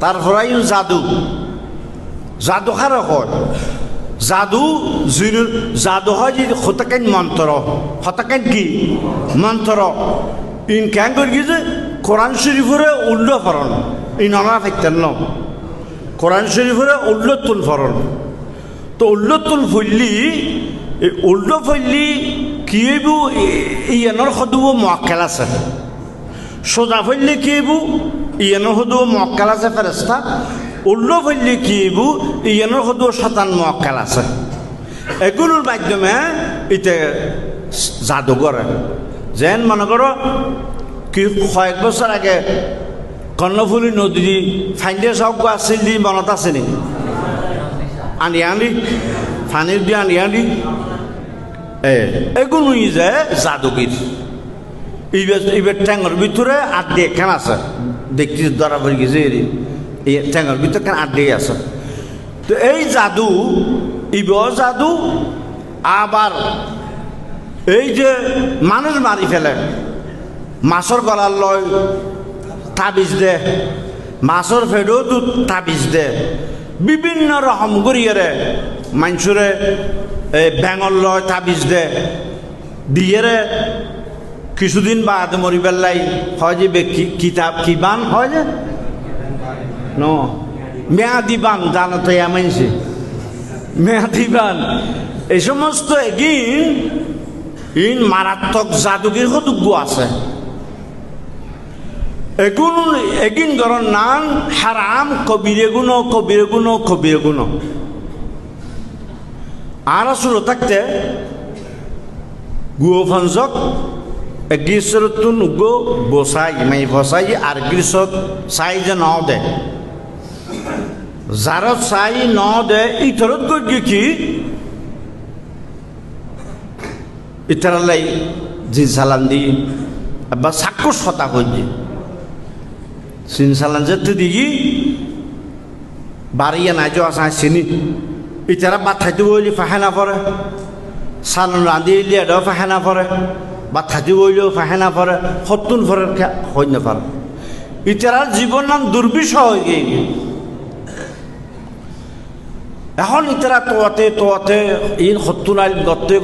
তারপরে জাদু জাদু খারা হয় জাদু জাদু হয় যে হতাকেন মন্ত্র হতাকেন কি মন্ত্র ইন ক্যাং করে গিয়েছে কোরআন শরীফরে উল্টো ফরণ ইন অনা থাকতেন ন কোরআন শরীফরে উল্লতুল ফরণ তো উল্লতুল ফুললি উল্টো ফুললি কি হইব ইয়ানোর সদুব মোয়াক্কেল আছে সোজা ফুললি কি হইব ইয়ানোর সদুব মোয়াক্কেল আছে ফেরেস্তা উল্টো ফুললি কি হইব ইয়ানোর সদুব শতান মোয়াক্কেল আছে এগুলোর মাধ্যমে এটা জাদু করে যেন মনে করো কি কয়েক বছর আগে কর্ণফুলী নদী ফাইন্ডে সব আছিল দি মনত আছে নি আনি পানির দিয়ে আনি এগুলো যে জাদুগির এবার ট্যাঙ্গর ভিতরে আড্ডি একখান আছে দেখতে ধরা পড়ে গেছে এই ট্যাঙ্গর ভিতরে কেন আড্ডি আছে তো এই জাদু জাদু আবার এই যে মানুষ মারি ফেলে মাছর গলার লয় তাবিজ দে মাছর ফেডও তো তাবিজ দে বিভিন্ন রকম করিয়ে মানুষরে ব্যাঙর লয় তাবিজ দে দিয়ে কিছুদিন বাদ মরি পেলাই হয় যে কিতাব কি বান হয় যে ন মেয়াদি বান জানো তো মানছি মেয়াদি বান এই সমস্ত এগিন মারাত্মক জাদুগির কতজ্ঞ আছে এগিন ধরন নাম হারাম কবিরে গুণ আর আসলে থাকতে গুয়ো ফঞ্চক গ্রীষ্মতুন উগো বসাই মাই বসাই আর গ্রীষ্মত চাই যে ন দে যারত চাই ন দে ইতরত গিয়ে কি ইতারালাই জিন সালান দি বা চাক্ষুষ হতা করছি জিন সালান যেতে দিগি বাড়িয়ে নাই যে আসা চিনি ইতারা বাদ থাকতে বলি ফাহেনা পরে সালন রাঁধি লিয়াও ফাহেনা পরে বা থাকি বইলেও ফাহেনা পরে সত্তুন পরে হয় না পারে ইতারার জীবন নাম দুর্বিষহ হয়ে গিয়ে এখন ইতারা তোয়াতে ইন সত্তুন আইল গত্তে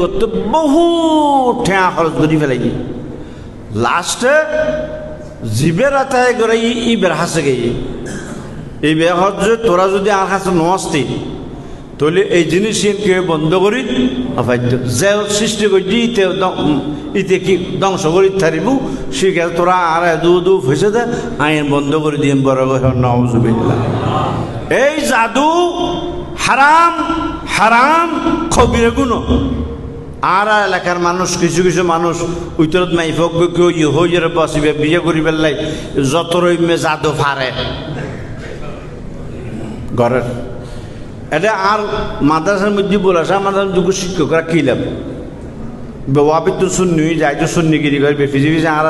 বহু ঠেয়া খরচ করে ফেলাই লাস্টে জীবের আতায় করে ই বের হাসে গিয়ে এই বেহত যে তোরা যদি আর কাছে নস্তি তাহলে এই জিনিস কেউ বন্ধ করি অবাধ্য যে সৃষ্টি করছি ইতে কি ধ্বংস করি থারিব সে তোরা আর দু ফেসে দে আইন বন্ধ করে দিয়ে বড় নজুবিল্লাহ এই জাদু হারাম হারাম খবিরে গুণ আর এলাকার মানুষ কিছু মানুষ উত্তরত মাইফক কেউ হয়ে বসিবে বিয়ে করি পেলাই যত রইমে জাদু ফারে ঘরের এটা আর মাদ্রাসার মধ্যে বলেছে আমাদের যোগ্য শিক্ষকরা কি লাভ বাবি তো শূন্য যাই তো শূন্যগিরি করে বেফিজি আর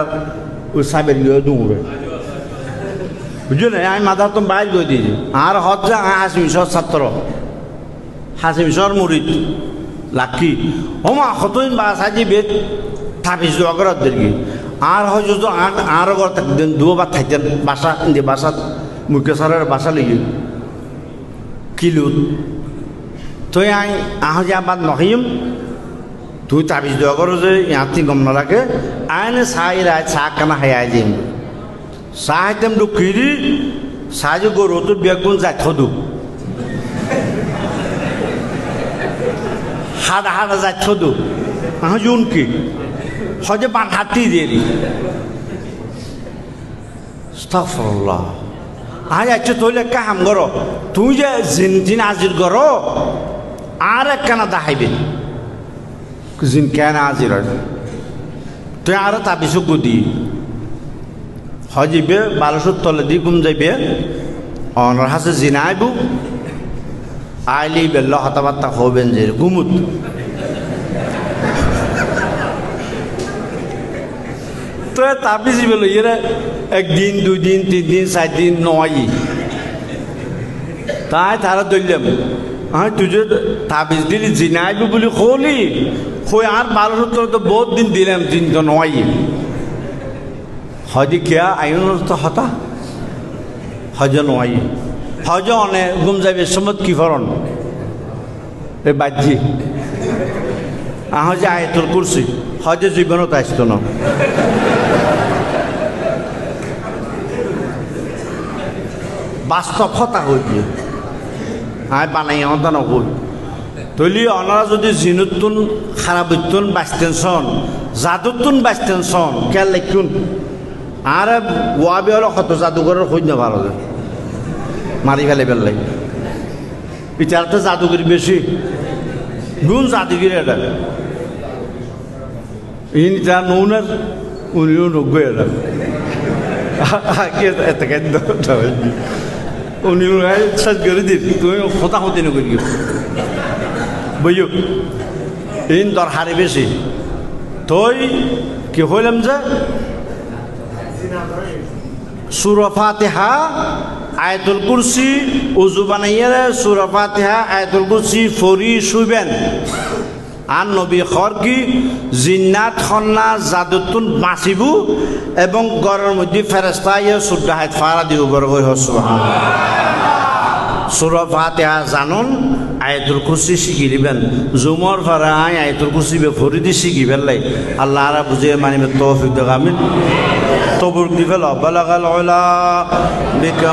ওই সাবের গিয়ে দৌড়ে বুঝলো না আমি মাদার তো বাইর করে দিয়েছি আর হজ যা হাসিমিশর ছাত্র হাসিমিশর মুরিদ লাকি হমা কতদিন বা সাজি বেদ থাপিস দোয়াগরত দেখি আর হয়তো আরও ঘর থাকতেন দুবার থাকতেন বাসা মুখ্য সারের বাসা লেগে কিলুত তুই আহ যে আবার নহিম তুই তাবিজ দেওয়া করো যে ইহাতি গম নালাগে আইনে চাই রায় চাহ কানা হাই যাইম চাহ হাইতাম দুঃখিরি চাহ যে গরু তোর বেগুন যাই থদু হাড়া যাই থদু আহ জুন কি হজে পান হাতি দিয়ে দি আস্তাগফিরুল্লাহ আজ আচ্ছা তৈলে কাম করো তুই যে জিন আজির করো আর একখানা দেখাইবে জিন কেন আজির তুই আরো তাবিজ গুদি হজিবে 1200 তলে দি গুম যাইবে অনার হাসে জিন আইব আইলি বেল্ল হতাবার্তা হবেন যে গুমুত তো তাবিজ বেলো এরা একদিন 2 দিন 3 দিন 4 দিন নয় তাই তারা ধরলাম হ্যাঁ তুই যে তাবিজ দিলি জিনাইবি বলি খোলি খোই আর 1200 তো বহুত দিন দিলাম দিন তো নয় হয়তো কে আইন তো হতা হজ নয় হজ অনেক গুম যাবে সমত কি ফরন এই বাহ্যি যে আয়াতুল কুরসি হজে জীবনত আসতো না বাস্তব হতা হইবে আয় বানাই হতা নকই তৈলি অনারা যদি জিনুতুন খারাপতুন বাঁচতেন সন জাদুতুন বাঁচতেন সন খেয়াল লিখুন আর ওয়াবি হলো কত জাদুঘরের খোঁজ না ভালো মারি ফেলে ফেললে বিচার তো জাদুগিরি বেশি গুণ জাদুগিরি এটা ইনি যা নৌনার উনিও নব্বই এটা এত কেন উনি সাজ করে দিন তুমি হতা হতে না করি বুঝো ইন দর হারে বেশি তই কি হইলাম যে সূরা ফাতিহা আয়াতুল কুরসি উযু বানাইয়া সূরা ফাতিহা আয়াতুল কুরসি ফরি শুইবেন আর নবী খর কি জিন্নাত খন্না জাদুতুন বাঁচিবু এবং গরের মধ্যে ফেরেস্তা ইয়ে সুদ্ধ হাত ফারা দিব গড় গই সুবহানাল্লাহ সূরা ফাতিহা জানুন আয়াতুল কুরসি শিখি দিবেন জুমর ফারা আয়াতুল কুরসি বে ফরি দি শিখি বেলাই আল্লাহ আরা বুঝে মানিবে তৌফিক দাও আমিন তবুর দিবেল বালাগাল উলা